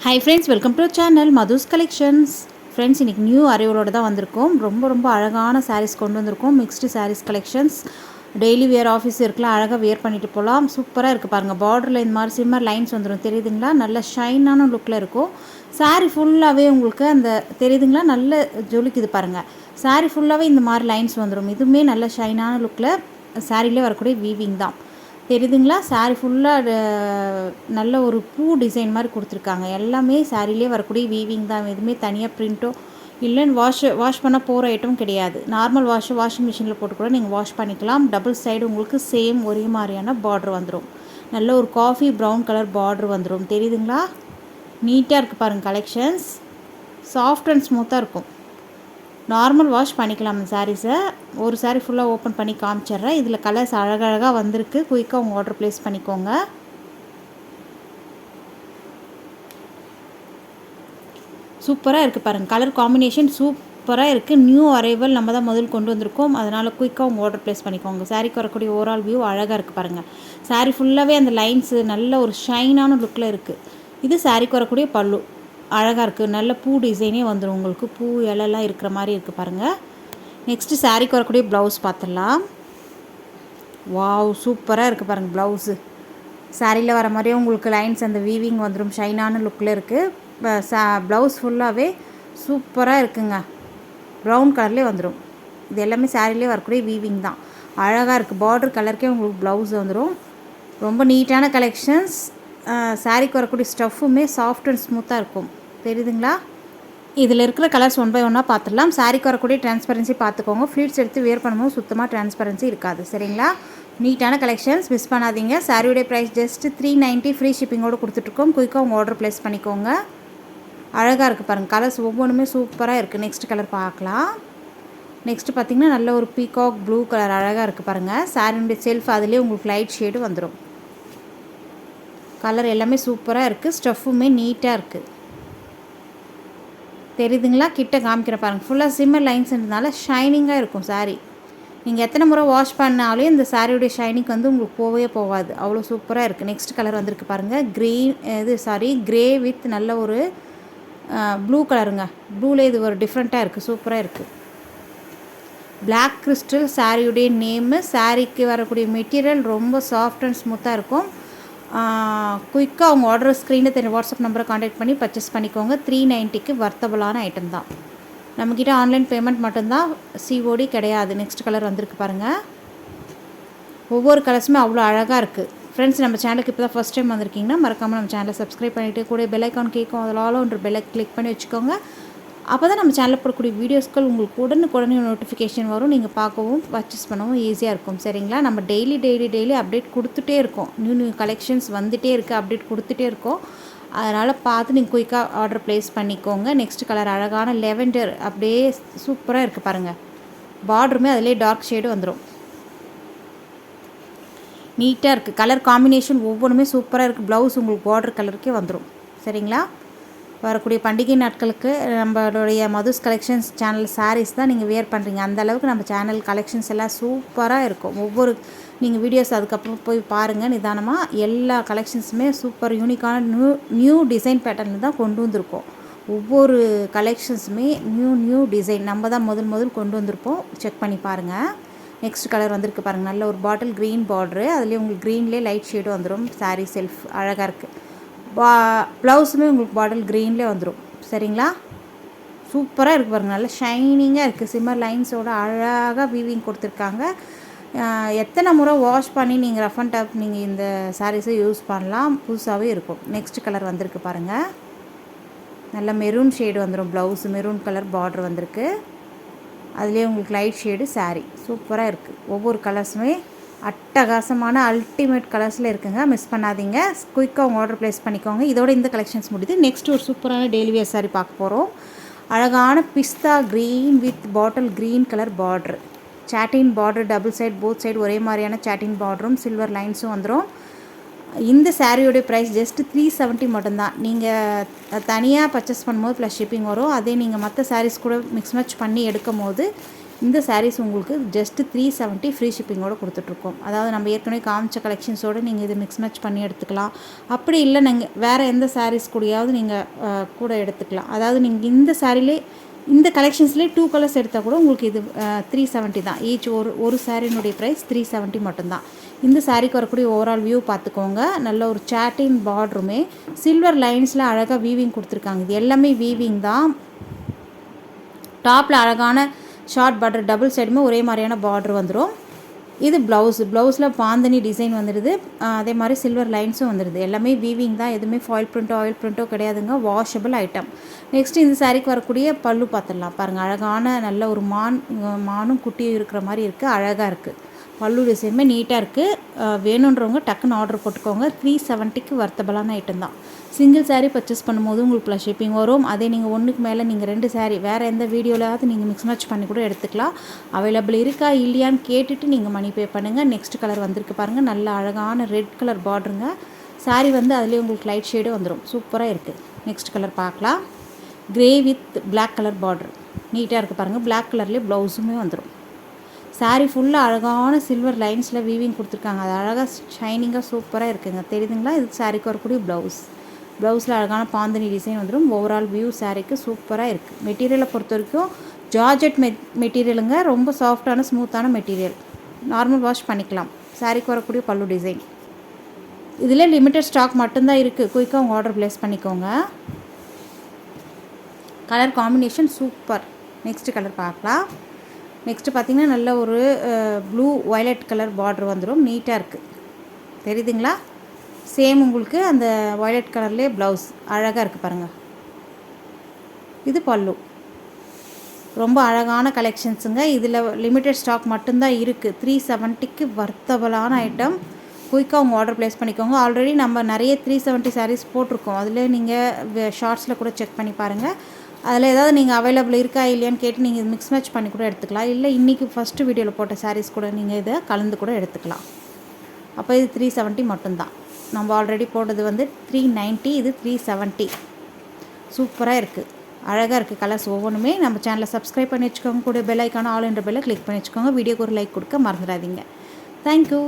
Hi friends, welcome to channel Madhu's collections. Friends, இன்றைக்கி new அரைவலோடு தான் வந்திருக்கோம். ரொம்ப அழகான சாரீஸ் கொண்டு வந்திருக்கோம். Mixed sarees collections. Daily wear, office இருக்கலாம், அழகாக வேர் பண்ணிட்டு போகலாம். சூப்பராக இருக்குது பாருங்கள். பார்டரில் இந்த மாதிரி சிம்மர் லைன்ஸ் வந்துடும், தெரியுதுங்களா? நல்ல ஷைனான லுக்கில் இருக்கும். சாரீ ஃபுல்லாகவே உங்களுக்கு அந்த தெரியுதுங்களா, நல்ல ஜொலிக்குது பாருங்கள். சாரீ ஃபுல்லாகவே இந்த மாதிரி லைன்ஸ் வந்துடும். இதுவுமே நல்ல ஷைனான லுக்கில் சாரிலே வரக்கூடிய வீவிங் தான். தெரியுதுங்களா? சாரீ ஃபுல்லாக நல்ல ஒரு பூ டிசைன் மாதிரி கொடுத்துருக்காங்க. எல்லாமே சாரிலே வரக்கூடிய வீவிங் தான். எதுவுமே தனியாக ப்ரிண்ட்டோ இல்லைன்னு வாஷ் பண்ண போகிற ஐட்டம் கிடையாது. நார்மல் வாஷிங் மிஷினில் போட்டு கூட நீங்கள் வாஷ் பண்ணிக்கலாம். டபுள் சைடு உங்களுக்கு சேம் ஒரே மாதிரியான பார்டர் வந்துடும். நல்ல ஒரு காஃபி ப்ரௌன் கலர் பார்டர் வந்துடும். தெரியுதுங்களா? நீட்டாக இருக்குது பாருங்கள். கலெக்ஷன்ஸ் சாஃப்ட் அண்ட் ஸ்மூத்தாக இருக்கும். நார்மல் வாஷ் பண்ணிக்கலாம் இந்த சாரீஸை. ஒரு சாரீ ஃபுல்லாக ஓப்பன் பண்ணி காமிச்சிட்றேன். இதில் கலர்ஸ் அழகழகாக வந்திருக்கு. குயிக்காக உங்கள் ஆர்டர் ப்ளேஸ் பண்ணிக்கோங்க. சூப்பராக இருக்குது பாருங்கள். கலர் காம்பினேஷன் சூப்பராக இருக்குது. நியூ அரைவல் நம்ம தான் முதல் கொண்டு வந்திருக்கோம். அதனால் குயிக்காக உங்கள் ஆர்டர் ப்ளேஸ் பண்ணிக்கோங்க. சாரீக்கு வரக்கூடிய ஓவரால் வியூ அழகாக இருக்குது பாருங்கள். சாரீ ஃபுல்லாகவே அந்த லைன்ஸு நல்ல ஒரு ஷைனான லுக்கில் இருக்குது. இது சாரீக்கு வரக்கூடிய பல்லு அழகாக இருக்குது. நல்ல பூ டிசைனே வந்துடும் உங்களுக்கு. பூ இலெல்லாம் இருக்கிற மாதிரி இருக்குது பாருங்கள். நெக்ஸ்ட்டு சாரீக்கு வரக்கூடிய ப்ளவுஸ் பார்த்துடலாம். வாவ், சூப்பராக இருக்குது பாருங்கள். ப்ளவுஸு சாரியில் வர மாதிரியே உங்களுக்கு லைன்ஸ் அந்த வீவிங் வந்துடும். ஷைனான லுக்கில் இருக்குது. ப்ளவுஸ் ஃபுல்லாகவே சூப்பராக இருக்குங்க. ப்ரௌன் கலர்லேயே வந்துடும். இது எல்லாமே சாரிலே வரக்கூடிய வீவிங் தான். அழகாக இருக்குது. பார்டர் கலருக்கே உங்களுக்கு ப்ளவுஸ் வந்துடும். ரொம்ப நீட்டான கலெக்ஷன்ஸ். சாரீக்கு வரக்கூடிய ஸ்டஃப்புமே சாஃப்ட் அண்ட் ஸ்மூத்தாக இருக்கும். தெரியுதுங்களா? இதில் இருக்கிற கலர்ஸ் ஒன் பை ஒன்னாக பார்த்துடலாம். சாரீக்கு வரக்கூடிய டிரான்ஸ்பரன்சி பார்த்துக்கோங்க. ஃப்ளீட்ஸ் எடுத்து வேர் பண்ணும்போது சுத்தமாக டிரான்ஸ்பரன்சி இருக்காது. சரிங்களா? நீட்டான கலெக்ஷன்ஸ், மிஸ் பண்ணாதீங்க. சாரியோடைய ப்ரைஸ் ஜஸ்ட் 390 ஃப்ரீ ஷிப்பிங்கோடு கொடுத்துட்ருக்கோம். குயிக்காக உங்கள் ஆர்டர் ப்ளேஸ் பண்ணிக்கோங்க. அழகாக இருக்குது பாருங்கள். கலர்ஸ் ஒவ்வொன்றுமே சூப்பராக இருக்குது. நெக்ஸ்ட் கலர் பார்க்கலாம். நெக்ஸ்ட்டு பார்த்திங்கன்னா நல்ல ஒரு பீகாக் ப்ளூ கலர் அழகாக இருக்குது பாருங்கள். சாரியுடைய செல்ஃப் அதிலே உங்களுக்கு லைட் ஷேடு வந்துடும். கலர் எல்லாமே சூப்பராக இருக்குது. ஸ்டஃப்புமே நீட்டாக இருக்குது. தெரியுதுங்களா? கிட்ட காமிக்கிற பாருங்கள். ஃபுல்லாக சிம்மர் லைன்ஸ்ன்றதுனால ஷைனிங்காக இருக்கும் சாரீ. நீங்கள் எத்தனை முறை வாஷ் பண்ணாலும் இந்த சாரியுடைய ஷைனிங் வந்து உங்களுக்கு போகவே போகாது. அவ்வளோ சூப்பராக இருக்குது. நெக்ஸ்ட் கலர் வந்திருக்கு பாருங்கள். க்ரே வித் நல்ல ஒரு ப்ளூ கலருங்க. ப்ளூவில் இது ஒரு டிஃப்ரெண்ட்டாக இருக்குது. சூப்பராக இருக்குது. பிளாக் கிறிஸ்டல் சாரியுடைய நேமு. சாரீக்கு வரக்கூடிய மெட்டீரியல் ரொம்ப சாஃப்ட் அண்ட் ஸ்மூத்தாக இருக்கும். குயிக்காக அவங்க ஆர்டர் ஸ்க்ரீனில் தெரியும் வாட்ஸ்அப் நம்பரை காண்டாக்ட் பண்ணி பர்ச்சேஸ் பண்ணிக்கோங்க. 390க்கு வர்த்தபுளான ஐட்டம் தான். நம்மக்கிட்ட ஆன்லைன் பேமெண்ட் மட்டும்தான், சிஓடி கிடையாது. நெக்ஸ்ட் கலர் வந்திருக்கு பாருங்கள். ஒவ்வொரு கலர்ஸுமே அவ்வளோ அழகாக இருக்குது. ஃப்ரெண்ட்ஸ், நம்ம சேனலுக்கு இப்போ தான் ஃபஸ்ட் டைம் வந்திருக்கீங்கன்னா மறக்காமல் நம்ம சேனலை சப்ஸ்கிரைப் பண்ணிவிட்டு கூட பெல் ஐக்கான் கேட்கும், அதில் ஆலோன்ற பெல்லை கிளிக் பண்ணி வச்சுக்கோங்க. அப்போ தான் நம்ம சேனலில் போடக்கூடிய வீடியோஸ்கள் உங்களுக்கு உடனுக்குடனே நோட்டிஃபிகேஷன் வரும். நீங்கள் பார்க்கவும் பர்ச்சேஸ் பண்ணவும் ஈஸியாக இருக்கும். சரிங்களா? நம்ம டெய்லி அப்டேட் கொடுத்துட்டே இருக்கோம். நியூ கலெக்ஷன்ஸ் வந்துகிட்டே இருக்குது, அப்டேட் கொடுத்துட்டே இருக்கோம். அதனால் பார்த்து நீங்கள் குயிக்காக ஆர்டர் ப்ளேஸ் பண்ணிக்கோங்க. நெக்ஸ்ட் கலர் அழகான லெவெண்டர், அப்படியே சூப்பராக இருக்குது பாருங்கள். பார்டருமே அதிலே டார்க் ஷேடு வந்துடும். நீட்டாக இருக்குது. கலர் காம்பினேஷன் ஒவ்வொன்றுமே சூப்பராக இருக்குது. ப்ளவுஸ் உங்களுக்கு பார்டர் கலருக்கே வந்துடும். சரிங்களா? வரக்கூடிய பண்டிகை நாட்களுக்கு நம்மளுடைய மதுஸ் கலெக்ஷன்ஸ் சேனல் சாரீஸ் தான் நீங்கள் வேர் பண்ணுறீங்க. அந்தளவுக்கு நம்ம சேனல் கலெக்ஷன்ஸ் எல்லாம் சூப்பராக இருக்கும். நீங்கள் வீடியோஸ் அதுக்கப்புறம் போய் பாருங்கள் நிதானமாக. எல்லா கலெக்ஷன்ஸுமே சூப்பர் யூனிக்கான நியூ டிசைன் பேட்டர்னில் தான் கொண்டு வந்திருக்கோம். ஒவ்வொரு கலெக்ஷன்ஸுமே நியூ டிசைன் நம்ம தான் முதல் கொண்டு வந்திருப்போம். செக் பண்ணி பாருங்கள். நெக்ஸ்ட் கலர் வந்திருக்கு பாருங்கள். நல்ல ஒரு பாட்டில் க்ரீன் பார்டரு, அதுலேயே உங்களுக்கு க்ரீன்லேயே லைட் ஷேடு வந்துடும். சாரீ செல்ஃப் அழகாக இருக்குது. ப்ளவுஸுமே உங்களுக்கு பாட்டில் க்ரீன்லேயே வந்துடும். சரிங்களா? சூப்பராக இருக்குது பாருங்கள். நல்லா ஷைனிங்காக இருக்குது. சிம்மர் லைன்ஸோட அழகாக வீவிங் கொடுத்துருக்காங்க. எத்தனை முறை வாஷ் பண்ணி நீங்கள் ரஃப் அண்ட் டஃப் நீங்கள் இந்த சாரீஸை யூஸ் பண்ணலாம். புதுசாகவே இருக்கும். நெக்ஸ்ட் கலர் வந்திருக்கு பாருங்கள். நல்ல மெரூன் ஷேடு வந்துடும். ப்ளவுஸு மெரூன் கலர் பார்டர் வந்திருக்கு. அதுலேயே உங்களுக்கு லைட் ஷேடு சாரீ சூப்பராக இருக்குது. ஒவ்வொரு கலர்ஸுமே அட்டகாசமான அல்டிமேட் கலர்ஸில் இருக்குங்க. மிஸ் பண்ணாதீங்க. குயிக்காக உங்கள் ஆர்டர் ப்ளேஸ் பண்ணிக்கோங்க. இதோட இந்த கலெக்ஷன்ஸ் முடியுது. நெக்ஸ்ட் ஒரு சூப்பரான டெய்லி வேர் சாரீ பார்க்க போகிறோம். அழகான பிஸ்தா green with bottle green colour border. Satin border, double side both side ஒரே மாதிரியான சாட்டின் பார்டரும் சில்வர் லைன்ஸும் வந்துடும். இந்த சாரியோடைய ப்ரைஸ் ஜஸ்ட் 370 மட்டும்தான். நீங்கள் தனியாக பர்ச்சேஸ் பண்ணும்போது ப்ளஸ் ஷிப்பிங் வரும். அதே நீங்கள் மற்ற சாரீஸ் கூட மிக்ஸ் மேட்ச் பண்ணி எடுக்கும் போது இந்த சாரீஸ் உங்களுக்கு ஜஸ்ட்டு 370 ஃப்ரீ ஷிப்பிங்கோடு கொடுத்துட்ருக்கோம். அதாவது நம்ம ஏற்கனவே காமிச்ச கலெக்ஷன்ஸோடு நீங்கள் இது மிக்ஸ் மேட்ச் பண்ணி எடுத்துக்கலாம். அப்படி இல்லை நீங்கள் வேறு எந்த சாரீஸ் கூடயாவது நீங்கள் கூட எடுத்துக்கலாம். அதாவது நீங்கள் இந்த சாரிலே இந்த கலெக்ஷன்ஸ்லேயே 2 கலர்ஸ் எடுத்தால் கூட உங்களுக்கு இது 370 தான். ஈச் ஒரு சாரினுடைய ப்ரைஸ் 370 மட்டும்தான். இந்த சாரீக்கு வரக்கூடிய ஓவரால் வியூ பார்த்துக்கோங்க. நல்ல ஒரு சாட்டின் பார்டருமே சில்வர் லைன்ஸில் அழகாக வீவிங் கொடுத்துருக்காங்க. இது எல்லாமே வீவிங் தான். டாப்பில் அழகான ஷார்ட் பார்டர், டபுள் சைடுமே ஒரே மாதிரியான பார்டர் வந்துடும். இது ப்ளவுஸில் பாந்தனி டிசைன் வந்துடுது. அதே மாதிரி சில்வர் லைன்ஸும் வந்துடுது. எல்லாமே வீவிங் தான். எதுவுமே ஃபாயில் பிரிண்ட்டோ ஆயில் பிரிண்ட்டோ கிடையாதுங்க. Washable item. நெக்ஸ்ட்டு இந்த சாரீக்கு வரக்கூடிய பல்லு பார்த்துடலாம். பாருங்கள், அழகான நல்ல ஒரு மானும் குட்டியும் இருக்கிற மாதிரி இருக்குது. அழகாக இருக்குது. பல்லு டிசைனுமே நீட்டாக இருக்குது. வேணுன்றவங்க டக்குன்னு ஆர்டர் போட்டுக்கோங்க. 370க்கு வர்த்தபலான ஐட்டம் தான். சிங்கிள் சாரீ பர்ச்சேஸ் பண்ணும்போது உங்களுக்கு ப்ளஸ் ஷிப்பிங் வரும். அதே நீங்கள் ஒன்றுக்கு மேலே நீங்கள் 2 சாரீ வேறு எந்த வீடியோவிலாவது நீங்கள் மிக்ஸ் மேட்ச் பண்ணி கூட எடுத்துக்கலாம். அவைலபிள் இருக்கா இல்லையான்னு கேட்டுட்டு நீங்கள் மணி பே பண்ணுங்கள். நெக்ஸ்ட் கலர் வந்திருக்கு பாருங்கள். நல்ல அழகான ரெட் கலர் பார்டருங்க. சாரீ அதுலேயே உங்களுக்கு லைட் ஷேடு வந்துடும். சூப்பராக இருக்குது. நெக்ஸ்ட் கலர் பார்க்கலாம். Grey with black colour border நீட்டாக இருக்குது பாருங்கள். பிளாக் கலர்லேயே ப்ளவுஸுமே வந்துடும். சாரீ ஃபுல்லாக அழகான சில்வர் லைன்ஸில் வீவிங் கொடுத்துருக்காங்க. அது அழகாக ஷைனிங்காக சூப்பராக இருக்குங்க. தெரியுதுங்களா? இது சாரீக்கு வரக்கூடிய ப்ளவுஸில் அழகான பாந்தனி டிசைன் வந்துடும். ஓவரால் வியூ சாரீக்கு சூப்பராக இருக்குது. மெட்டீரியலை பொறுத்த வரைக்கும் ஜார்ஜெட் மெட்டீரியலுங்க. ரொம்ப சாஃப்டான ஸ்மூத்தான மெட்டீரியல். நார்மல் வாஷ் பண்ணிக்கலாம். சாரீக்கு வரக்கூடிய பல்லு டிசைன். இதில் லிமிட்டட் ஸ்டாக் மட்டும்தான் இருக்குது. குயிக்காக உங்கள் ஆர்டர் ப்ளேஸ் பண்ணிக்கோங்க. Colour combination super. Next colour பார்க்கலாம். நெக்ஸ்ட்டு பார்த்திங்கன்னா நல்ல ஒரு ப்ளூ வயலட் கலர் பார்டர் வந்துடும். நீட்டாக இருக்குது. தெரியுதுங்களா? சேம் உங்களுக்கு அந்த வயலட் கலர்லேயே ப்ளவுஸ் அழகாக இருக்குது பாருங்கள். இது பல்லு. ரொம்ப அழகான கலெக்ஷன்ஸுங்க. இதில் லிமிட்டட் ஸ்டாக் மட்டும்தான் இருக்குது. 370க்கு வர்த்தபலான ஐட்டம். குயிக்காக உங்கள் ஆர்டர் ப்ளேஸ் பண்ணிக்கோங்க. ஆல்ரெடி நம்ம நிறைய 370 சாரீஸ் போட்டிருக்கோம். அதில் நீங்கள் ஷார்ட்ஸில் கூட செக் பண்ணி பாருங்கள். அதில் ஏதாவது நீங்கள் அவைலபிள் இருக்கா இல்லையான்னு கேட்டு நீங்கள் மிக்ஸ் மேட்ச் பண்ணி கூட எடுத்துக்கலாம். இல்லை இன்றைக்கி ஃபஸ்ட்டு வீடியோவில் போட்ட சாரீஸ் கூட நீங்கள் இதை கலந்து கூட எடுத்துக்கலாம். அப்போ இது 370 மட்டும்தான். நம்ம ஆல்ரெடி போட்டது 390, இது 370. சூப்பராக இருக்குது. அழகாக இருக்குது கலர்ஸ் ஒவ்வொன்றுமே. நம்ம சேனலை சப்ஸ்கிரைப் பண்ணி வச்சுக்கோங்க. கூட பெல் ஐக்கான ஆல் என்ற பெல்லை கிளிக் பண்ணி வச்சுக்கோங்க. வீடியோக்கு ஒரு லைக் கொடுக்க மறந்துடாதீங்க. தேங்க்யூ.